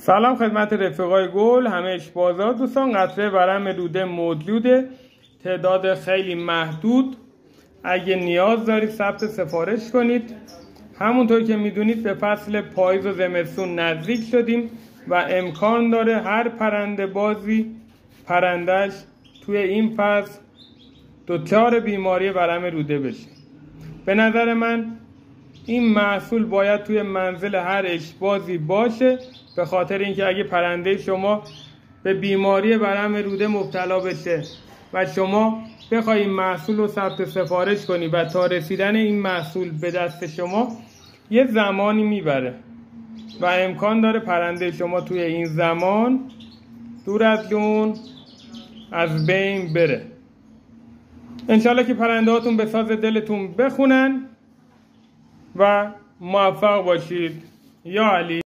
سلام خدمت رفقای گل، همه اشبازا دوستان. قطره ورم روده موجوده، تعداد خیلی محدود. اگه نیاز دارید ثبت سفارش کنید. همونطور که میدونید به فصل پاییز و زمستون نزدیک شدیم و امکان داره هر پرنده بازی پرندش توی این فصل دچار بیماری ورم روده بشه. به نظر من این محصول باید توی منزل هر اشبازی باشه، به خاطر اینکه اگه پرنده شما به بیماری ورم روده مبتلا بشه و شما بخوای این محصول رو ثبت سفارش کنی و تا رسیدن این محصول به دست شما یه زمانی میبره و امکان داره پرنده شما توی این زمان دور از جون از بین بره. انشالله که پرنده هاتون به ساز دلتون بخونن و موفق باشید. یا علی.